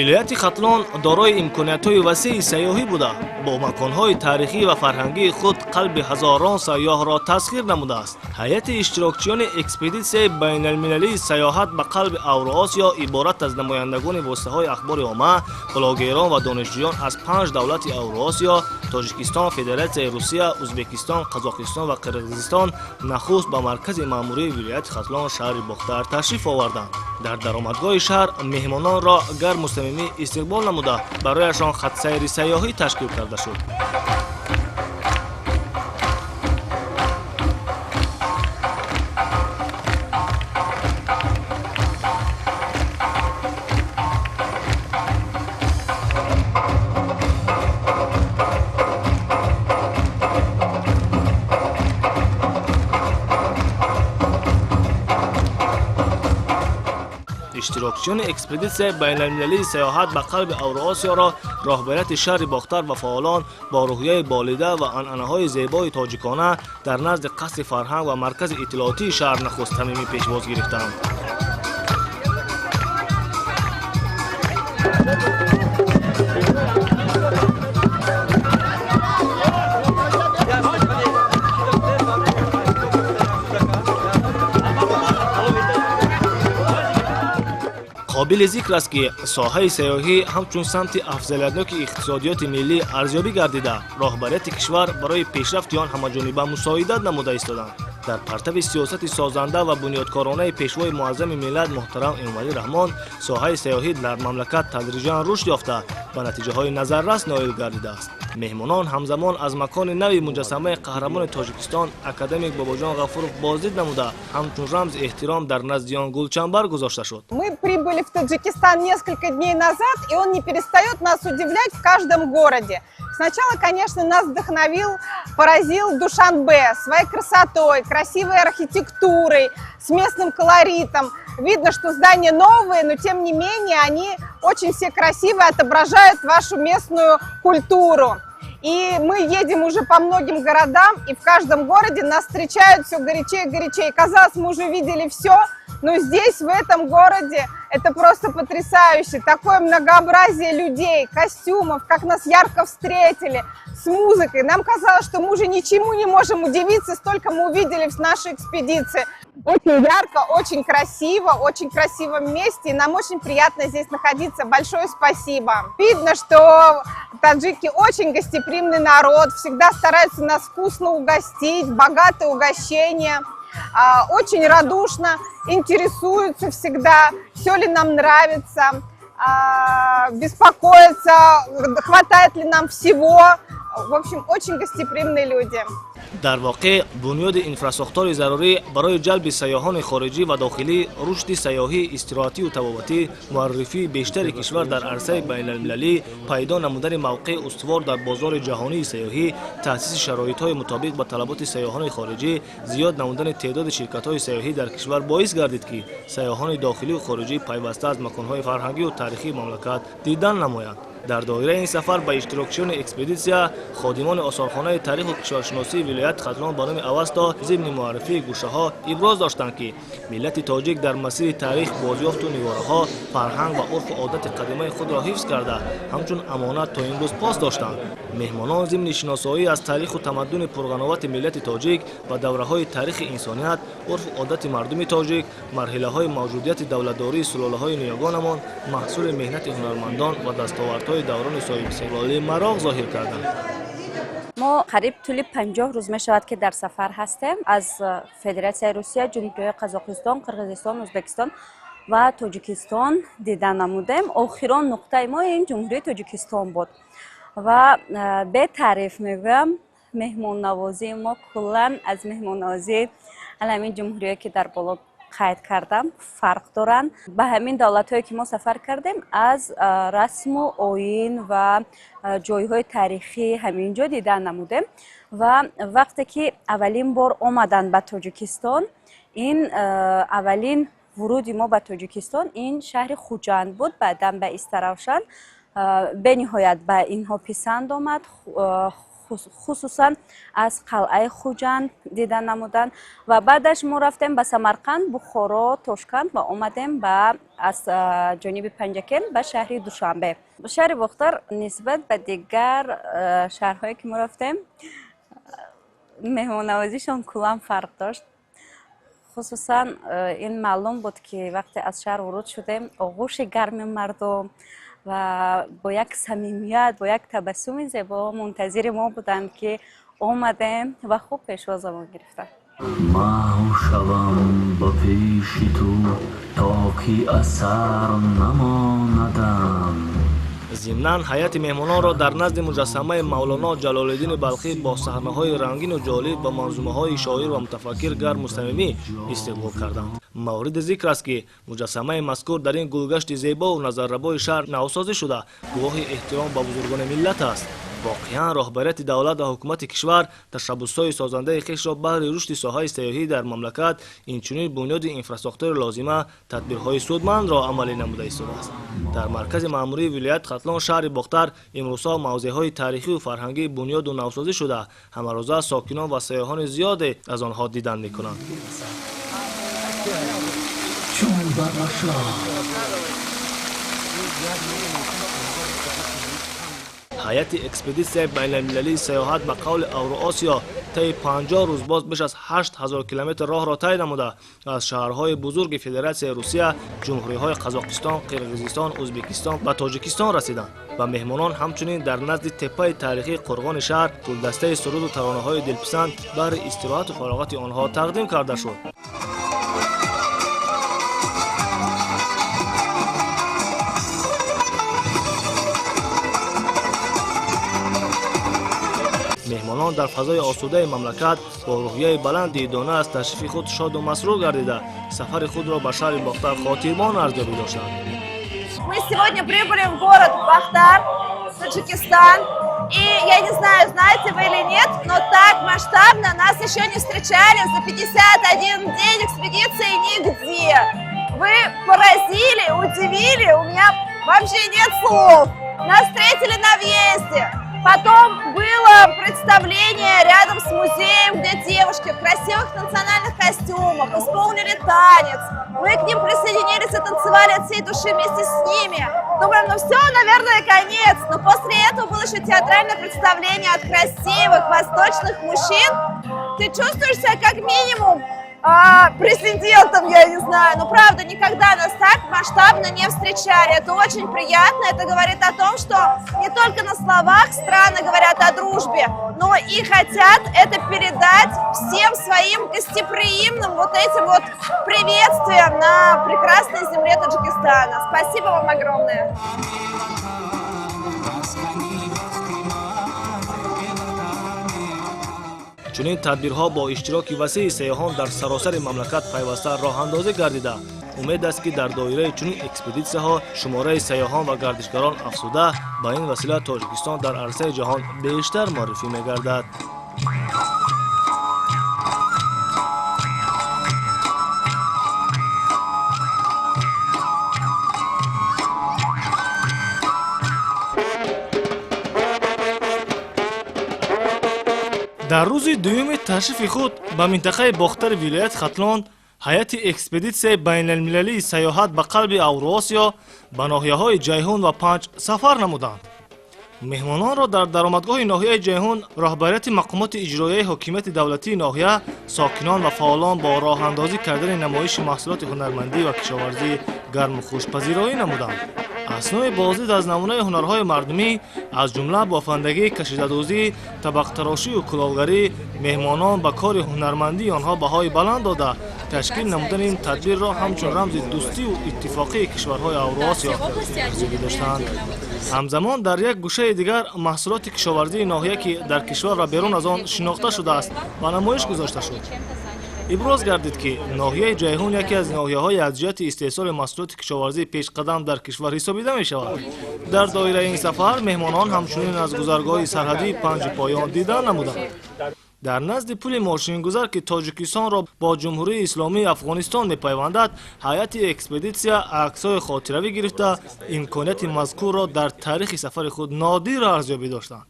вилояти Хатлон дорои имкониятҳои васеъи сайёҳӣ буда, бо маконҳои тарихӣ ва фарҳангии худ қалби ҳазорон сайёҳро тасхир намудааст. ҳайати иштирокчиёни экспедитсияи байналмилалии сайёҳат ба қалби Авроосиё иборат аз намояндагони воситаҳои ахбори омма, блогерон ва донишҷӯён аз 5 давлати Авроосиё, Тоҷикистон, Федератсияи Русия, Узбекистон, Қазоқистон ва Қирғизистон нахуст ба маркази маъмурии вилояти Хатлон шаҳри Бохтар ташриф оварданд. дар даромадгоҳи шаҳр меҳмононро гарму самимӣ истиқбол намуда, барояшон хатсайри сайёҳӣ ташкил карда шуд. иштирокчиёни экспедитсияи байналмилалии сайёҳат ба қалби Авроосиёро роҳбарияти шаҳри Бохтар ва фаъолон бо рӯҳияи болида ва анъанаҳои зебои тоҷикона дар назди қасри фарҳанг ва маркази иттилоотии шаҳр нахуст самимӣ пешвоз гирифтанд. қобили зикр аст ки соҳаи сайёҳӣ ҳамчун самти афзалиятноки иқтисодиёти миллӣ арзёбӣ гардида, роҳбарияти кишвар барои пешрафти он ҳамаҷониба мусоидат намуда истоданд. дар партави сиёсати созанда ва бунёдкоронаи пешвои муаззами миллат муҳтарам Эмомалӣ Раҳмон, соҳаи сайёҳӣ дар мамлакат тадрижан рушд ёфта ба натиҷаҳои назаррас ноил гардидааст. меҳмонон ҳамзамон аз макони нави муҷассамаи қаҳрамони Тоҷикистон академик Бобоҷон Ғафуров боздид намуда, ҳамчун рамзи эҳтиром дар назди он гулчанбар гузошта шуд. Мы прибыли в Таджикистан несколько дней назад, и он не перестает нас удивлять в каждом городе. Сначала, конечно, нас вдохновил, поразил Душанбе своей красотой, красивой архитектурой, с местным колоритом. Видно, что здания новые, но тем не менее они очень все красивые, отображают вашу местную культуру. И мы едем уже по многим городам, и в каждом городе нас встречают все горячее и горячее. Казалось, мы уже видели все, но здесь, в этом городе, это просто потрясающе. Такое многообразие людей, костюмов, как нас ярко встретили, с музыкой. Нам казалось, что мы уже ничему не можем удивиться, столько мы увидели в нашей экспедиции. Очень ярко, очень красивом месте, и нам очень приятно здесь находиться. Большое спасибо. Видно, что таджики очень гостеприимный народ, всегда стараются нас вкусно угостить, богатое угощение. Очень радушно интересуются всегда, все ли нам нравится, беспокоятся, хватает ли нам всего. В общем, очень гостеприимные люди. дар воқеъ бунёди инфраструктураи зарурӣ барои ҷалби сайёҳони хориҷӣ ва дохилӣ, рушди сайёҳӣ, истироҳативу табобатӣ, муаррифии бештари кишвар дар арсаи байналмилалӣ, пайдо намудани мавқеъи устувор дар бозори ҷаҳонии сайёҳӣ, таъсиси шароитҳои мутобиқ ба талаботи сайёҳони хориҷӣ, зиёд намудани теъдоди ширкатҳои сайёҳӣ дар кишвар боис гардид ки сайёҳони дохилию хориҷӣ пайваста аз маконҳои фарҳангию таърихии мамлакат дидан намоянд. дар доираи ин сафар ба иштирокчиёни экспедитсия, ходимони осорхонаи тариху кишваршиносии вилояти Хатлон ба номи Авасто зимни муаррифии гӯшаҳо иброз доштанд ки миллати тоҷик дар масири таърих, бозёфту нигораҳо, фарҳанг ва урфу одати қадимаи худро ҳифз карда, ҳамчун амонат то имрӯз пос доштанд. меҳмонон зимни шиносоӣ аз таъриху тамаддуни пурғановати миллати тоҷик ва давраҳои тарихи инсоният, урфу одати мардуми тоҷик, марҳилаҳои мавҷудияти давлатдории сулолаҳои ниёгонамон, маҳсули меҳнати ҳунармандон ва дастовардҳои даврони соҳибистиқлолӣ мароғ зоҳир карданд. мо қариб тӯли 50 рӯз мешавад ки дар сафар ҳастем. Аз Федератсияи Русия, Ҷумҳурияи Қазоқистон, Қирғизистон, Узбекистон ва Тоҷикистон дида намудем. Охирон нуқтаи мо ин Ҷумҳурияи Тоҷикистон буд ва бетаъриф мегӯям, меҳмоннавозии мо куллан аз меҳмоннавозии аламин ҷумҳурие ки дар боло қайд кардам фарқ доранд. Ба ҳамин давлатҳое ки мо сафар кардем аз расму оин ва ҷойҳои таърихӣ ҳамин ҷо дида намудем ва вақте ки аввалин бор омаданд ба Тоҷикистон, ин аввалин вуруди мо ба Тоҷикистон ин шаҳри Хуҷанд буд, баъдан ба Истаравшан бениҳоят ба инҳо писанд омад. خصوصا از قلعه خوجند دیدن نمودن و بعدش ما رفتیم به سمرقند، بخارا، تاشکند و اومدیم از جانب پنجکل به شهر دوشنبه. شهر باختر نسبت به دیگر شهرهایی که ما رفتیم مهمان نوازیشان کلان فرق داشت. خصوصا این معلوم بود که وقتی از شهر ورود شدیم آغوش گرم مردم و با یک صمیمیت با یک تبسم زیبا منتظر ما بودند که آمدیم و خوب پیشواز ما گرفتند. محو شوم با پیش تو تا که اثر نماندم. ضمناً هیئت مهمانان را در نزد مجسمه مولانا جلال الدین بلخی با صحنه‌های رنگین و جالب و منظومه‌های شاعر و متفکر گرم و صمیمی استقبال کردند. مورد ذکر است که مجسمه مذکور در این گلگشت زیبا و نظرربای شهر نوسازی شده گواه احترام به بزرگان ملت است. واقعا رهبریت دولت و حکومت کشور تشبس‌های سازنده خویش را بهر رشد ساحه سیاحی در مملکت اینچنین بنیاد اینفراستراکچور لازمه تدبیرهای سودمند را عملی نموده ایستاده است. در مرکز مأموری ولایت ختلان شهر باختر امروزها موضع‌های تاریخی و فرهنگی بنیاد و نوسازی شده همه روزه ساکنان و سیاحان زیادی از آنها دیدن می‌کنند. هیئت اکسپدیسیون بین‌المللی سیاحت به قول اوراسیا طی 50 روز باز بیش از 8000 کیلومتر راه را طی نموده از شهرهای بزرگ فدراسیون روسیه، جمهوری‌های قزاقستان، قرقیزستان، ازبکستان و تاجیکستان رسیدند و مهمانان همچنین در نزد تپه تاریخی قرغان شهر گلدسته سرود و ترانه‌های دلپسند برای استراحت و فراغت آنها تقدیم کرده شد. مهمانان در فضای آسوده مملکت با روحیه بلند دانه از تشریف خود شاد و مسرور گردیده سفر خود را به شهر باختر خاطرمان ارزیابی داشتند. Мы сегодня прибыли в город Бахтар, Таджикистан, и я не знаю, знаете вы или нет, но так масштабно нас еще не встречали за 51 день экспедиции нигде. Вы поразили, удивили, у меня вообще нет слов. Нас встретили на въезде. Потом было представление рядом с музеем, где девушки в красивых национальных костюмах исполнили танец. Мы к ним присоединились и танцевали от всей души вместе с ними. Думаем, ну все, наверное, конец. Но после этого было еще театральное представление от красивых восточных мужчин. Ты чувствуешь себя как минимум президентом, я не знаю. Но правда, никогда нас так масштабно не встречали. Это очень приятно. Это говорит о том, что не только на словах страны говорят о дружбе, но и хотят это передать всем своим гостеприимным вот этим вот приветствием на прекрасной земле Таджикистана. Спасибо вам огромное. چنین تدبیرها با اشتراک وسیع سیاحان در سراسر مملکت پیوسته راه اندازی گردیده. امید است که در دایره چنین اکسپدیسیون‌ها شماره سیاحان و گردشگران افزوده با این وسیله تاجیکستان در عرصه جهان بیشتر معرفی می‌گردد. در روز دوم تشریف خود به منطقه باختر ولایت ختلان هیئت اکسپدیسیون بین‌المللی سیاحت به قلب اوراسیا به ناحیه‌های جیهون و پنج سفر نمودند. مهمانان را در درآمدگاه ناحیه جیهون رهبریت مقامات اجرایی حکومت دولتی ناحیه، ساکنان و فعالان با راه اندازی کردن نمایش محصولات هنرمندی و کشاورزی گرم و خوشپذیرایی نمودند. اثنای بازدید از نمونه هنرهای مردمی از جمله بافندگی، کشیده‌دوزی، طبق تراشی و کلاهگری مهمانان به کار هنرمندی آنها بهای بلند داده تشکیل نمودن این تدبیر را همچون رمز دوستی و اتفاقی کشورهای اوراسیا ارزیابی داشتند. همزمان در یک گوشه دیگر محصولات کشاورزی ناحیه که در کشور و بیرون از آن شناخته شده است به نمایش گذاشته شد. ابراز گردید که ناحیه جیهون یکی از ناحیه‌های از جهت استحصال محصولات کشاورزی پیش قدم در کشور حسابیده می شود. در دایره این سفر مهمانان همچنین از گذرگاه سرحدی پنج پایان دیدن نمودند. در نزد پل ماشین‌گذر که تاجیکستان را با جمهوری اسلامی افغانستان می‌پیوندد، هیئت اکسپدیسیون عکس‌های خاطروی گرفته امکانیت مذکور را در تاریخ سفر خود نادر ارزیابی داشتند.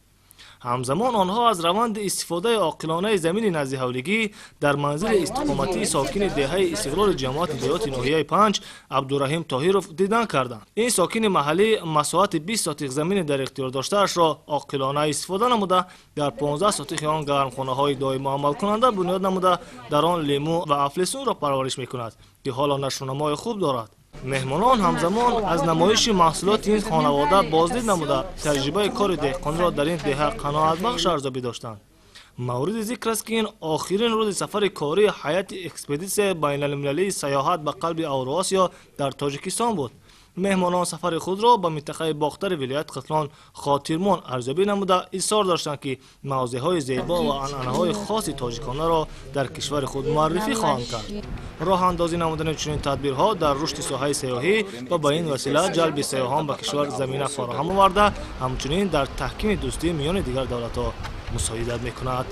همزمان آنها از روند استفاده عاقلانه زمین نزد حولگی در منزل استقامتی ساکن دهه استقلال جماعت دیات ناحیه 5 عبدالرحیم طاهرов دیدن کردند. این ساکن محلی مساحت 20 ساتیق زمین در اختیار داشتهاش را عاقلانه استفاده نموده در 15 ساتیق آن گرمخانه های دائم عمل کننده بنیاد نموده در آن لیمو و افلسون را پرورش میکند که حالا نشونمای خوب دارد. مهمانان همزمان از نمایش محصولات این خانواده بازدید نموده تجربه کار دهقانی را در این دهه قناعت بخش ارزیابی داشتند. مورد ذکر است که این آخرین روز سفر کاری هیئت اکسپدیسیون بین المللی سیاحت به قلب اوراسیا در تاجیکستان بود. مهمانان سفر خود را به منطقه باختر ولایت ختلان خاطرمان ارزیابی نموده اصرار داشتند که موضع‌های زیبا و عنعنه‌های خاص تاجیکانه را در کشور خود معرفی خواهند کرد. راه اندازی نمودن چنین تدبیرها در رشد ساحه سیاحی و به این وسیله جلب سیاحان به کشور زمینه فراهم آورده، همچنین در تحکیم دوستی میان دیگر دولت‌ها مساعدت می‌کند.